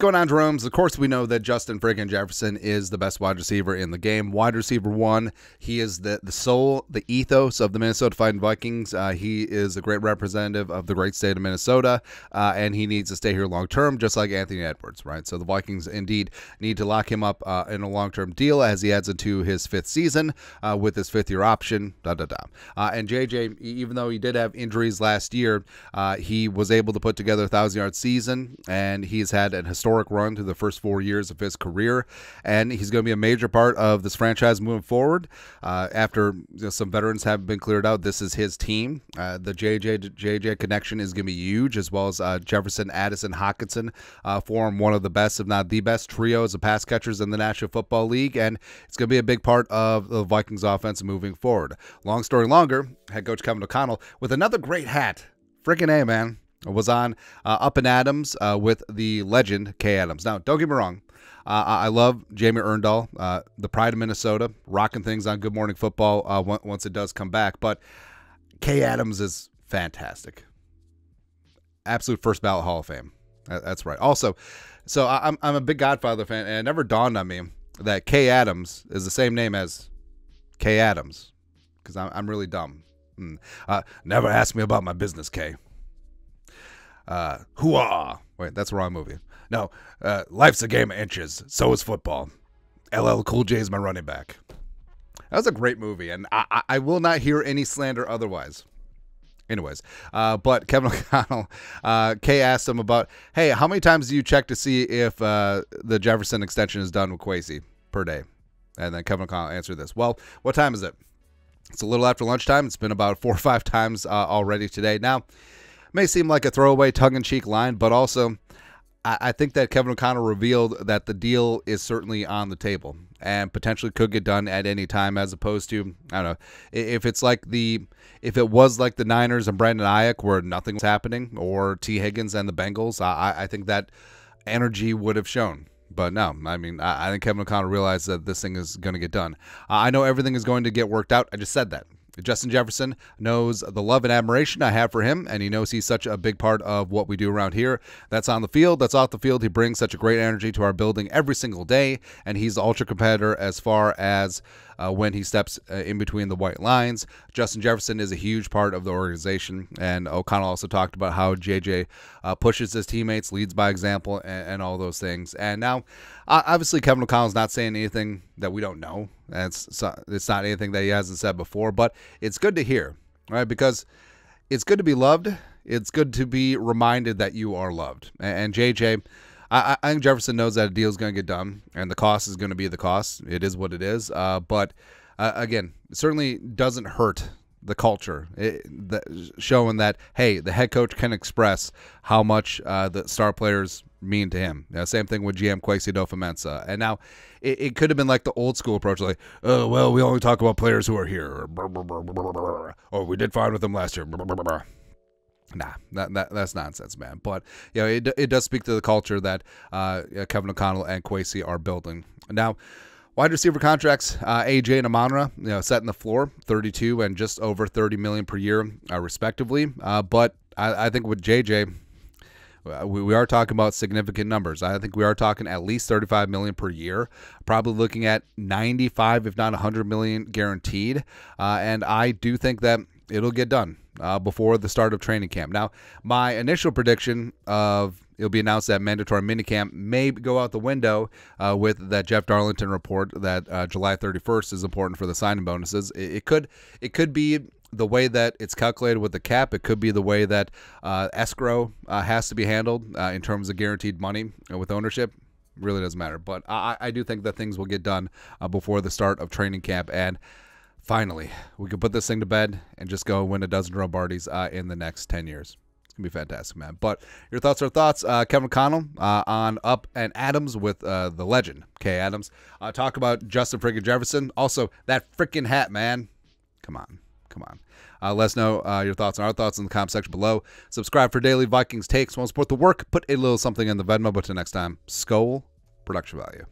going on, Jeromes? Of course, we know that Justin friggin' Jefferson is the best wide receiver in the game. Wide receiver one. He is the soul, the ethos of the Minnesota Fighting Vikings. He is a great representative of the great state of Minnesota, and he needs to stay here long term, just like Anthony Edwards, right? So the Vikings indeed need to lock him up in a long-term deal as he adds into his 5th season with his 5th-year option. And JJ, even though he did have injuries last year, he was able to put together a 1,000-yard season, and he's had an historic run through the first 4 years of his career, and he's going to be a major part of this franchise moving forward. After some veterans have been cleared out, this is his team. The JJ connection is going to be huge, as well as Jefferson, Addison, Hockenson form one of the best, if not the best, trios of pass catchers in the National Football League, and it's going to be a big part of the Vikings offense moving forward. Long story longer, head coach Kevin O'Connell with another great hat. Freaking A, man. Was on Up and Adams with the legend Kay Adams. Now, don't get me wrong. I love Jamie Erndal, the pride of Minnesota, rocking things on Good Morning Football once it does come back. But Kay Adams is fantastic. Absolute first ballot Hall of Fame. That's right. Also, so I'm a big Godfather fan, and it never dawned on me that Kay Adams is the same name as Kay Adams, because I'm really dumb. Never ask me about my business, Kay. Hoo-ah. Wait, that's the wrong movie. No, life's a game of inches. So is football. LL Cool J is my running back. That was a great movie, and I will not hear any slander otherwise. Anyways, but Kevin O'Connell, Kay asked him about, hey, how many times do you check to see if the Jefferson extension is done with Kwesi per day? And then Kevin O'Connell answered this. Well, what time is it? It's a little after lunchtime. It's been about 4 or 5 times already today. Now, may seem like a throwaway tongue-in-cheek line, but also I think that Kevin O'Connell revealed that the deal is certainly on the table and potentially could get done at any time, as opposed to, I don't know, if it was like the Niners and Brandon Ayuk where nothing was happening, or T. Higgins and the Bengals, I think that energy would have shown. But no, I mean, I think Kevin O'Connell realized that this thing is going to get done. I know everything is going to get worked out. I just said that. Justin Jefferson knows the love and admiration I have for him, and he knows he's such a big part of what we do around here. That's on the field. That's off the field. He brings such a great energy to our building every single day, and he's the ultra competitor as far as when he steps in between the white lines. Justin Jefferson is a huge part of the organization, and O'Connell also talked about how JJ pushes his teammates, leads by example, and all those things. And now, obviously, Kevin O'Connell's not saying anything that we don't know. It's not anything that he hasn't said before, but it's good to hear, right? Because it's good to be loved. It's good to be reminded that you are loved. And JJ, I think Jefferson knows that a deal is going to get done, and the cost is going to be the cost. It is what it is. But again, it certainly doesn't hurt the culture, showing that, hey, the head coach can express how much the star players mean to him. Same thing with GM Kwesi adofo-mensah. And now it could have been like the old school approach, like, oh, well, we only talk about players who are here, or we did fine with them last year. Nah, that's nonsense, man. But it does speak to the culture that Kevin O'Connell and Kwesi are building. Now, wide receiver contracts, AJ and Amon-Ra, setting the floor, 32 and just over 30 million per year, respectively. But I think with JJ, we are talking about significant numbers. I think we are talking at least 35 million per year, probably looking at 95, if not 100 million guaranteed. And I do think that it'll get done before the start of training camp. Now, my initial prediction of it'll be announced that mandatory minicamp may go out the window with that Jeff Darlington report that July 31st is important for the signing bonuses. It could be the way that it's calculated with the cap. It could be the way that escrow has to be handled in terms of guaranteed money with ownership. Really doesn't matter. But I do think that things will get done before the start of training camp. And finally, we can put this thing to bed and just go win a dozen Lombardies in the next 10 years. It's going to be fantastic, man. But your thoughts are thoughts. Kevin O'Connell on Up and Adams with the legend, Kay Adams. Talk about Justin friggin' Jefferson. Also, that freaking hat, man. Come on. Let us know your thoughts and our thoughts in the comment section below. Subscribe for daily Vikings takes. Want to support the work? Put a little something in the Venmo. But until next time, Skol, production value.